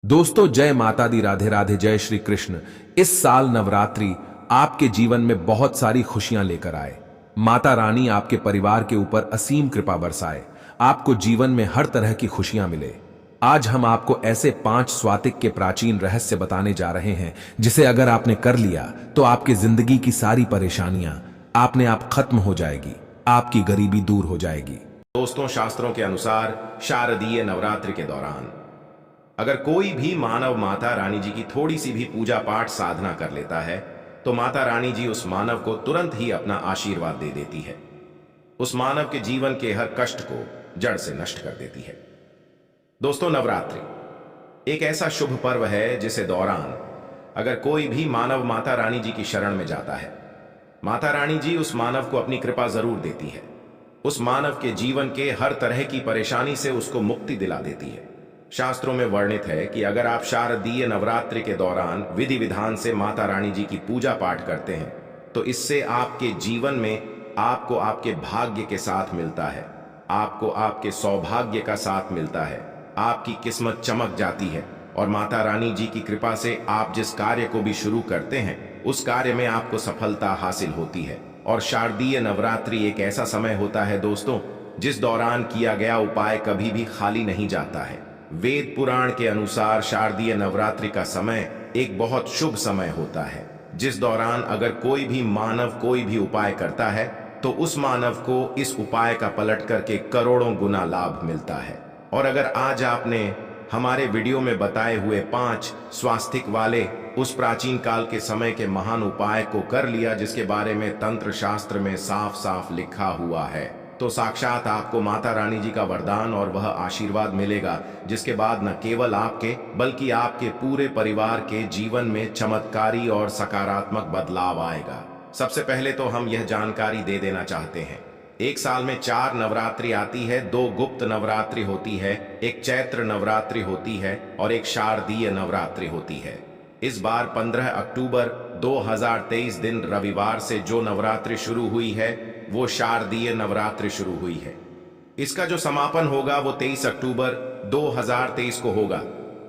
दोस्तों, जय माता दी, राधे राधे, जय श्री कृष्ण। इस साल नवरात्रि आपके जीवन में बहुत सारी खुशियां लेकर आए। माता रानी आपके परिवार के ऊपर असीम कृपा बरसाए, आपको जीवन में हर तरह की खुशियां मिले। आज हम आपको ऐसे 5 स्वातिक के प्राचीन रहस्य बताने जा रहे हैं जिसे अगर आपने कर लिया तो आपकी जिंदगी की सारी परेशानियां आपने आप खत्म हो जाएगी, आपकी गरीबी दूर हो जाएगी। दोस्तों, शास्त्रों के अनुसार शारदीय नवरात्रि के दौरान अगर कोई भी मानव माता रानी जी की थोड़ी सी भी पूजा पाठ साधना कर लेता है तो माता रानी जी उस मानव को तुरंत ही अपना आशीर्वाद दे देती है। उस मानव के जीवन के हर कष्ट को जड़ से नष्ट कर देती है। दोस्तों, नवरात्रि एक ऐसा शुभ पर्व है जिसे दौरान अगर कोई भी मानव माता रानी जी की शरण में जाता है, माता रानी जी उस मानव को अपनी कृपा जरूर देती है। उस मानव के जीवन के हर तरह की परेशानी से उसको मुक्ति दिला देती है। शास्त्रों में वर्णित है कि अगर आप शारदीय नवरात्रि के दौरान विधि विधान से माता रानी जी की पूजा पाठ करते हैं तो इससे आपके जीवन में आपको आपके भाग्य के साथ मिलता है, आपको आपके सौभाग्य का साथ मिलता है, आपकी किस्मत चमक जाती है और माता रानी जी की कृपा से आप जिस कार्य को भी शुरू करते हैं उस कार्य में आपको सफलता हासिल होती है। और शारदीय नवरात्रि एक ऐसा समय होता है दोस्तों जिस दौरान किया गया उपाय कभी भी खाली नहीं जाता है। वेद पुराण के अनुसार शारदीय नवरात्रि का समय एक बहुत शुभ समय होता है जिस दौरान अगर कोई भी मानव कोई भी उपाय करता है तो उस मानव को इस उपाय का पलट करके करोड़ों गुना लाभ मिलता है। और अगर आज आपने हमारे वीडियो में बताए हुए 5 स्वास्तिक वाले उस प्राचीन काल के समय के महान उपाय को कर लिया जिसके बारे में तंत्र शास्त्र में साफ साफ लिखा हुआ है, तो साक्षात आपको माता रानी जी का वरदान और वह आशीर्वाद मिलेगा जिसके बाद न केवल आपके बल्कि आपके पूरे परिवार के जीवन में चमत्कारी और सकारात्मक बदलाव आएगा। सबसे पहले तो हम यह जानकारी दे देना चाहते हैं, एक साल में 4 नवरात्रि आती है, 2 गुप्त नवरात्रि होती है, एक चैत्र नवरात्रि होती है और एक शारदीय नवरात्रि होती है। इस बार 15 अक्टूबर 2023 दिन रविवार से जो नवरात्रि शुरू हुई है वो शारदीय नवरात्रि शुरू हुई है। इसका जो समापन होगा वो 23 अक्टूबर 2023 को होगा।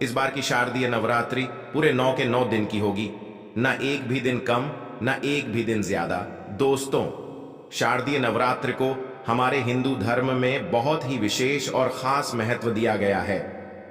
इस बार की शारदीय नवरात्रि पूरे 9 के 9 दिन की होगी, न एक भी दिन कम न एक भी दिन ज्यादा। दोस्तों, शारदीय नवरात्रि को हमारे हिंदू धर्म में बहुत ही विशेष और खास महत्व दिया गया है।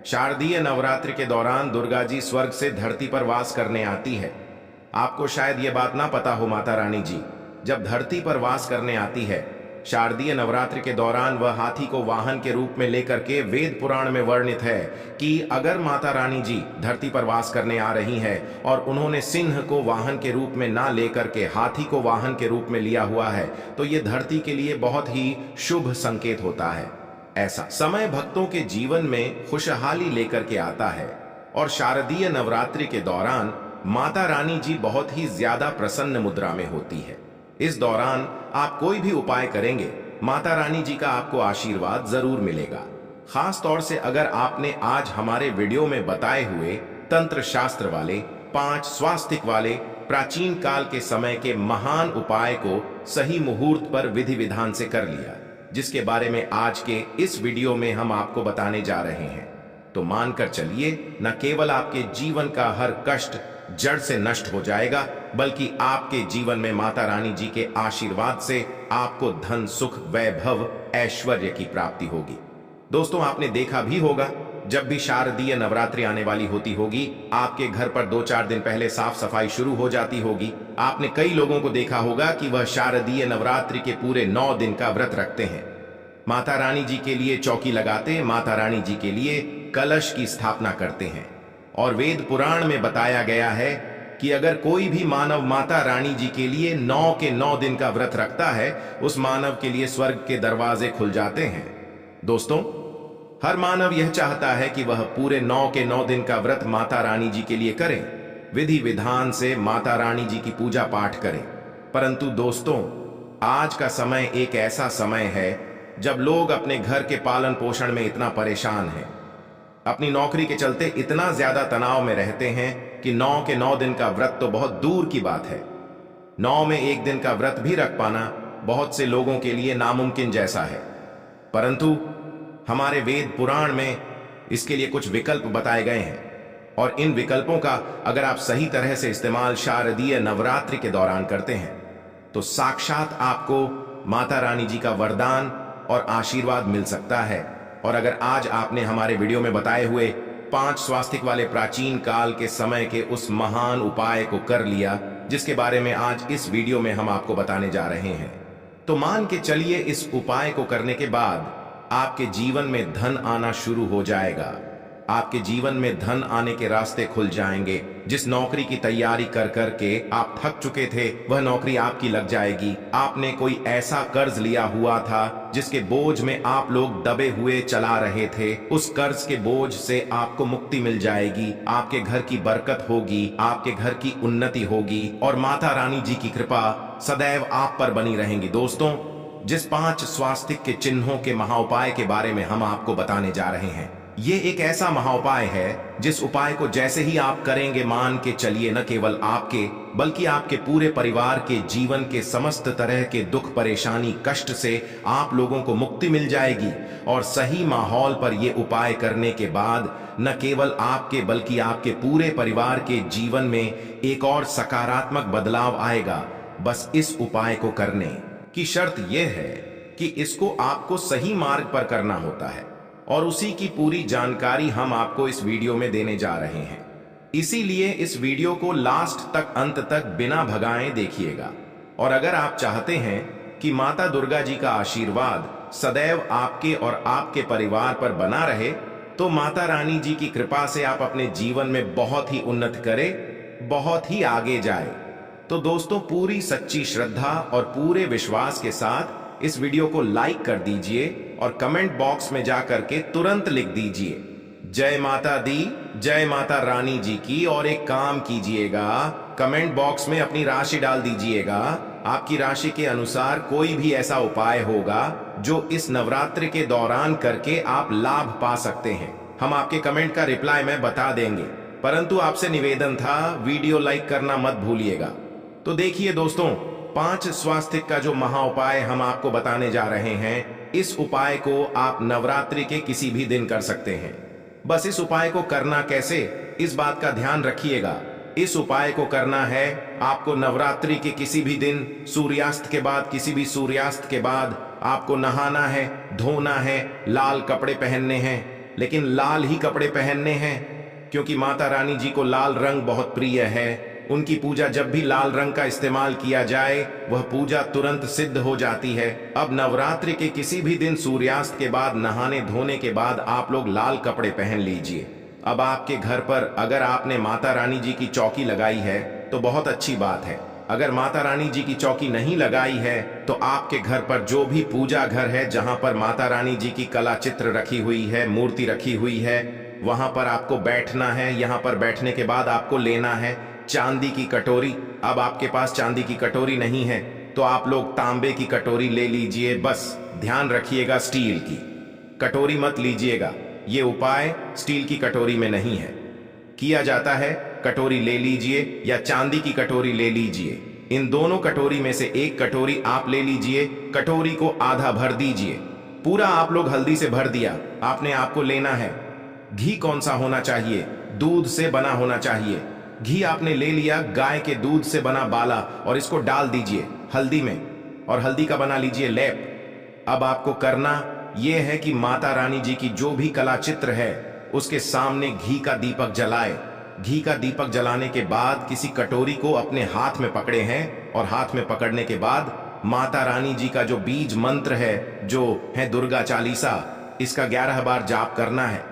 शारदीय नवरात्रि के दौरान दुर्गा जी स्वर्ग से धरती पर वास करने आती है। आपको शायद ये बात ना पता हो, माता रानी जी जब धरती पर वास करने आती है शारदीय नवरात्रि के दौरान वह हाथी को वाहन के रूप में लेकर के वेद पुराण में वर्णित है कि अगर माता रानी जी धरती पर वास करने आ रही हैं और उन्होंने सिंह को वाहन के रूप में ना लेकर के हाथी को वाहन के रूप में लिया हुआ है तो ये धरती के लिए बहुत ही शुभ संकेत होता है। ऐसा समय भक्तों के जीवन में खुशहाली लेकर के आता है और शारदीय नवरात्रि के दौरान माता रानी जी बहुत ही ज्यादा प्रसन्न मुद्रा में होती है। इस दौरान आप कोई भी उपाय करेंगे माता रानी जी का आपको आशीर्वाद जरूर मिलेगा। खास तौर से अगर आपने आज हमारे वीडियो में बताए हुए तंत्र शास्त्र वाले 5 स्वास्तिक वाले प्राचीन काल के समय के महान उपाय को सही मुहूर्त पर विधि विधान से कर लिया जिसके बारे में आज के इस वीडियो में हम आपको बताने जा रहे हैं, तो मानकर चलिए न केवल आपके जीवन का हर कष्ट जड़ से नष्ट हो जाएगा बल्कि आपके जीवन में माता रानी जी के आशीर्वाद से आपको धन सुख वैभव ऐश्वर्य की प्राप्ति होगी। दोस्तों, आपने देखा भी होगा जब भी शारदीय नवरात्रि आने वाली होती होगी आपके घर पर 2-4 दिन पहले साफ सफाई शुरू हो जाती होगी। आपने कई लोगों को देखा होगा कि वह शारदीय नवरात्रि के पूरे 9 दिन का व्रत रखते हैं, माता रानी जी के लिए चौकी लगाते, माता रानी जी के लिए कलश की स्थापना करते हैं। और वेद पुराण में बताया गया है कि अगर कोई भी मानव माता रानी जी के लिए 9 के 9 दिन का व्रत रखता है उस मानव के लिए स्वर्ग के दरवाजे खुल जाते हैं। दोस्तों, हर मानव यह चाहता है कि वह पूरे 9 के 9 दिन का व्रत माता रानी जी के लिए करें, विधि विधान से माता रानी जी की पूजा पाठ करें। परंतु दोस्तों, आज का समय एक ऐसा समय है जब लोग अपने घर के पालन पोषण में इतना परेशान हैं, अपनी नौकरी के चलते इतना ज्यादा तनाव में रहते हैं कि 9 के 9 दिन का व्रत तो बहुत दूर की बात है, 9 में एक दिन का व्रत भी रख पाना बहुत से लोगों के लिए नामुमकिन जैसा है। परंतु हमारे वेद पुराण में इसके लिए कुछ विकल्प बताए गए हैं। और इन विकल्पों का अगर आप सही तरह से इस्तेमाल शारदीय नवरात्रि के दौरान करते हैं तो साक्षात आपको माता रानी जी का वरदान और आशीर्वाद मिल सकता है। और अगर आज आपने हमारे वीडियो में बताए हुए 5 स्वास्तिक वाले प्राचीन काल के समय के उस महान उपाय को कर लिया जिसके बारे में आज इस वीडियो में हम आपको बताने जा रहे हैं, तो मान के चलिए इस उपाय को करने के बाद आपके जीवन में धन आना शुरू हो जाएगा। आपके जीवन में धन आने के रास्ते खुल जाएंगे। जिस नौकरी की तैयारी कर करके आप थक चुके थे वह नौकरी आपकी लग जाएगी। आपने कोई ऐसा कर्ज लिया हुआ था जिसके बोझ में आप लोग दबे हुए चला रहे थे, उस कर्ज के बोझ से आपको मुक्ति मिल जाएगी। आपके घर की बरकत होगी, आपके घर की उन्नति होगी और माता रानी जी की कृपा सदैव आप पर बनी रहेंगी। दोस्तों, जिस 5 स्वास्तिक के चिन्हों के महाउपाय के बारे में हम आपको बताने जा रहे हैं, ये एक ऐसा महाउपाय है जिस उपाय को जैसे ही आप करेंगे, मान के चलिए न केवल आपके बल्कि आपके पूरे परिवार के जीवन के समस्त तरह के दुख परेशानी कष्ट से आप लोगों को मुक्ति मिल जाएगी। और सही माहौल पर यह उपाय करने के बाद न केवल आपके बल्कि आपके पूरे परिवार के जीवन में एक और सकारात्मक बदलाव आएगा। बस इस उपाय को करने की शर्त यह है कि इसको आपको सही मार्ग पर करना होता है और उसी की पूरी जानकारी हम आपको इस वीडियो में देने जा रहे हैं। इसीलिए इस वीडियो को लास्ट तक, अंत तक बिना भगाए देखिएगा। और अगर आप चाहते हैं कि माता दुर्गा जी का आशीर्वाद सदैव आपके और आपके परिवार पर बना रहे, तो माता रानी जी की कृपा से आप अपने जीवन में बहुत ही उन्नत करें, बहुत ही आगे जाए। तो दोस्तों, पूरी सच्ची श्रद्धा और पूरे विश्वास के साथ इस वीडियो को लाइक कर दीजिए और कमेंट बॉक्स में जाकर के तुरंत लिख दीजिए जय माता दी, जय माता रानी जी की। और एक काम कीजिएगा, कमेंट बॉक्स में अपनी राशि डाल दीजिएगा। आपकी राशि के अनुसार कोई भी ऐसा उपाय होगा जो इस नवरात्रि के दौरान करके आप लाभ पा सकते हैं। हम आपके कमेंट का रिप्लाई में बता देंगे, परंतु आपसे निवेदन था वीडियो लाइक करना मत भूलिएगा। तो देखिए दोस्तों, 5 स्वास्तिक का जो महा उपाय हम आपको बताने जा रहे हैं, इस उपाय को आप नवरात्रि के किसी भी दिन कर सकते हैं। बस इस उपाय को करना कैसे, इस बात का ध्यान रखिएगा। इस उपाय को करना है आपको नवरात्रि के किसी भी दिन सूर्यास्त के बाद, किसी भी सूर्यास्त के बाद आपको नहाना है, धोना है, लाल कपड़े पहनने हैं। लेकिन लाल ही कपड़े पहनने हैं क्योंकि माता रानी जी को लाल रंग बहुत प्रिय है। उनकी पूजा जब भी लाल रंग का इस्तेमाल किया जाए वह पूजा तुरंत सिद्ध हो जाती है। अब नवरात्रि के किसी भी दिन सूर्यास्त के बाद नहाने धोने के बाद आप लोग लाल कपड़े पहन लीजिए। अब आपके घर पर अगर आपने माता रानी जी की चौकी लगाई है तो बहुत अच्छी बात है। अगर माता रानी जी की चौकी नहीं लगाई है तो आपके घर पर जो भी पूजा घर है जहां पर माता रानी जी की कला चित्र रखी हुई है, मूर्ति रखी हुई है, वहां पर आपको बैठना है। यहां पर बैठने के बाद आपको लेना है चांदी की कटोरी। अब आपके पास चांदी की कटोरी नहीं है तो आप लोग तांबे की कटोरी ले लीजिए। बस ध्यान रखिएगा, स्टील की कटोरी मत लीजिएगा। ये उपाय स्टील की कटोरी में नहीं है किया जाता है। कटोरी ले लीजिए या चांदी की कटोरी ले लीजिए। इन दोनों कटोरी में से एक कटोरी आप ले लीजिए। कटोरी को आधा भर दीजिए। पूरा आप लोग हल्दी से भर दिया। आपने आपको लेना है घी। कौन सा होना चाहिए? दूध से बना होना चाहिए। घी आपने ले लिया, गाय के दूध से बना बाला, और इसको डाल दीजिए हल्दी में और हल्दी का बना लीजिए लेप। अब आपको करना यह है कि माता रानी जी की जो भी कला चित्र है उसके सामने घी का दीपक जलाए। घी का दीपक जलाने के बाद किसी कटोरी को अपने हाथ में पकड़े हैं और हाथ में पकड़ने के बाद माता रानी जी का जो बीज मंत्र है, जो है दुर्गा चालीसा, इसका 11 बार जाप करना है।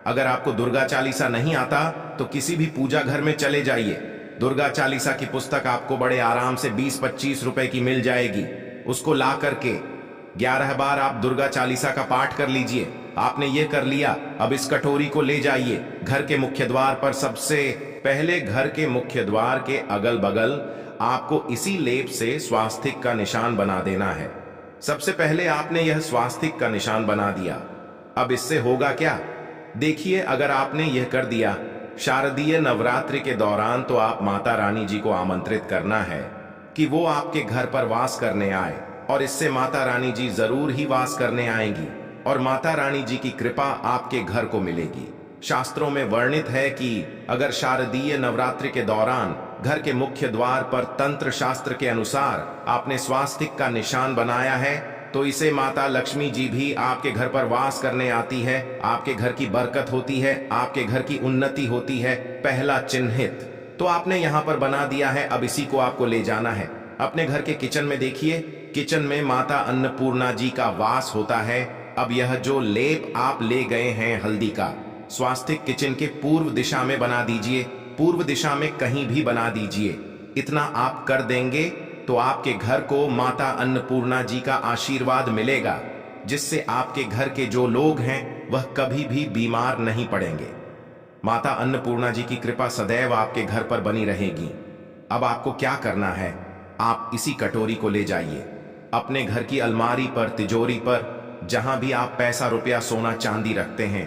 अगर आपको दुर्गा चालीसा नहीं आता तो किसी भी पूजा घर में चले जाइए। दुर्गा चालीसा की पुस्तक आपको बड़े आराम से 20-25 रुपए की मिल जाएगी। उसको ला करके 11 बार आप दुर्गा चालीसा का पाठ कर लीजिए। आपने ये कर लिया, अब इस कटोरी को ले जाइए घर के मुख्य द्वार पर। सबसे पहले घर के मुख्य द्वार के अगल बगल आपको इसी लेप से स्वास्तिक का निशान बना देना है। सबसे पहले आपने यह स्वास्तिक का निशान बना दिया। अब इससे होगा क्या, देखिए। अगर आपने यह कर दिया शारदीय नवरात्रि के दौरान, तो आप माता रानी जी को आमंत्रित करना है कि वो आपके घर पर वास करने आए, और इससे माता रानी जी जरूर ही वास करने आएंगी और माता रानी जी की कृपा आपके घर को मिलेगी। शास्त्रों में वर्णित है कि अगर शारदीय नवरात्रि के दौरान घर के मुख्य द्वार पर तंत्र शास्त्र के अनुसार आपने स्वास्तिक का निशान बनाया है तो इसे माता लक्ष्मी जी भी आपके घर पर वास करने आती है, आपके घर की बरकत होती है, आपके घर की उन्नति होती है। पहला चिन्हित तो आपने यहाँ पर बना दिया है, अब इसी को आपको ले जाना है अपने घर के किचन में। देखिए किचन में माता अन्नपूर्णा जी का वास होता है। अब यह जो लेप आप ले गए हैं हल्दी का, स्वास्तिक किचन के पूर्व दिशा में बना दीजिए, पूर्व दिशा में कहीं भी बना दीजिए। इतना आप कर देंगे तो आपके घर को माता अन्नपूर्णा जी का आशीर्वाद मिलेगा, जिससे आपके घर के जो लोग हैं वह कभी भी बीमार नहीं पड़ेंगे। माता अन्नपूर्णा जी की कृपा सदैव आपके घर पर बनी रहेगी। अब आपको क्या करना है, आप इसी कटोरी को ले जाइए अपने घर की अलमारी पर, तिजोरी पर, जहां भी आप पैसा रुपया सोना चांदी रखते हैं,